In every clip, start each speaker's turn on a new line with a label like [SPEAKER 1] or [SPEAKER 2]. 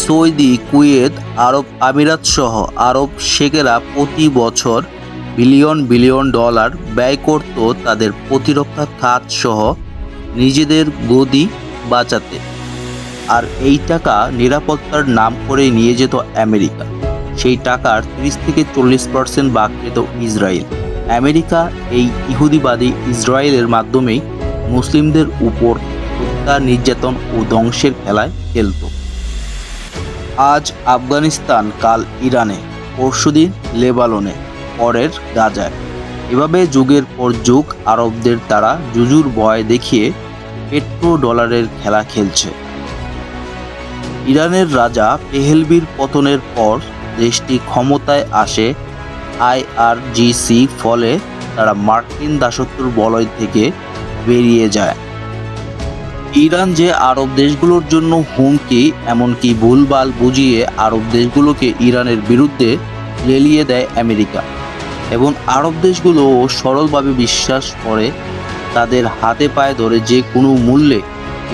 [SPEAKER 1] Saudi, Kuwait, আরব আমিরাত সহ আরব শেখেরা প্রতি বছর বিলিয়ন বিলিয়ন ডলার ব্যয় করত তাদের প্রতিরক্ষা খাত সহ নিজেদের গদি বাঁচাতে। আর এই টাকা নিরাপত্তার নাম করে নিয়ে যেত আমেরিকা। সেই টাকার 30 থেকে 40% ভাগ পেত ইসরায়েল। আমেরিকা এই ইহুদিবাদী ইসরায়েলের মাধ্যমেই মুসলিমদের উপর হত্যা, নির্যাতন ও ধ্বংসের খেলায় খেলত। আজ আফগানিস্তান, কাল ইরানে, পরশুদিন লেবাননে, পরের গাজায়। এভাবে যুগের পর যুগ আরবদের তারা জুজুর ভয় দেখিয়ে পেট্রো ডলারের খেলা খেলছে। ইরানের রাজা পেহেলভির পতনের পর দেশটি ক্ষমতায় আসে আইআরজিসি, ফলে তারা মার্কিন দাসত্বের বলয় থেকে বেরিয়ে যায়। ইরান যে আরব দেশগুলোর জন্য হুমকি, এমনকি ভুলভাল বুঝিয়ে আরব দেশগুলোকে ইরানের বিরুদ্ধে লেলিয়ে দেয় আমেরিকা, এবং আরব দেশগুলো সরলভাবে বিশ্বাস করে তাদের হাতে পায়ে ধরে যে কোনো মূল্যে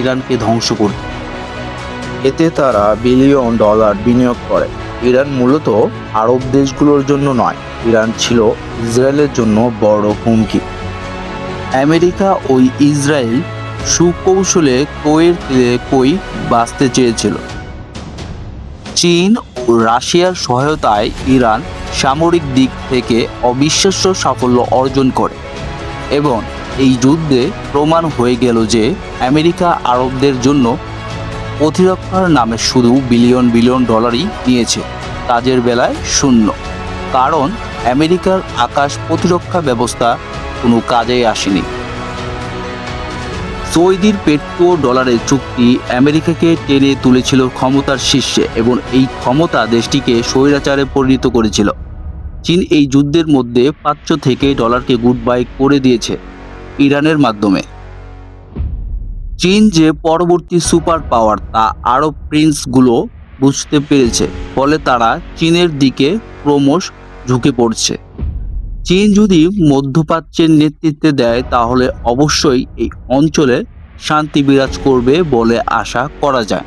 [SPEAKER 1] ইরানকে ধ্বংস করতে। এতে তারা বিলিয়ন ডলার বিনিয়োগ করে। ইরান মূলত আরব দেশগুলোর জন্য নয়, ইরান ছিল ইসরায়েলের জন্য বড় হুমকি। আমেরিকা ও ইসরায়েল সুকৌশলে কই বাঁচতে চেয়েছিল। চীন ও রাশিয়ার সহায়তায় ইরান সামরিক দিক থেকে অবিশ্বাস্য সাফল্য অর্জন করে, এবং এই যুদ্ধে প্রমাণ হয়ে গেল যে আমেরিকা আরবদের জন্য প্রতিরক্ষার নামে শুধু বিলিয়ন বিলিয়ন ডলারই নিয়েছে, কাজের বেলায় শূন্য। কারণ আমেরিকার আকাশ প্রতিরক্ষা ব্যবস্থা কোনো কাজেই আসেনি। সৌদির পেট্রো ডলারের চুক্তি আমেরিকাকে টেনে তুলেছিল ক্ষমতার শীর্ষে, এবং এই ক্ষমতা দেশটিকে স্বৈরাচারে পরিণত করেছিল। চীন এই যুদ্ধের মধ্যে প্রাচ্য থেকে ডলারকে গুড বাই করে দিয়েছে ইরানের মাধ্যমে। চীন যে পরবর্তী সুপার পাওয়ার তা আরব প্রিন্সগুলো বুঝতে পেরেছে, ফলে তারা চীনের দিকে ক্রমশ ঝুঁকে পড়ছে। চীন যদি মধ্যপ্রাচ্যের নেতৃত্বে দেয় তাহলে অবশ্যই এই অঞ্চলে শান্তি বিরাজ করবে বলে আশা করা যায়।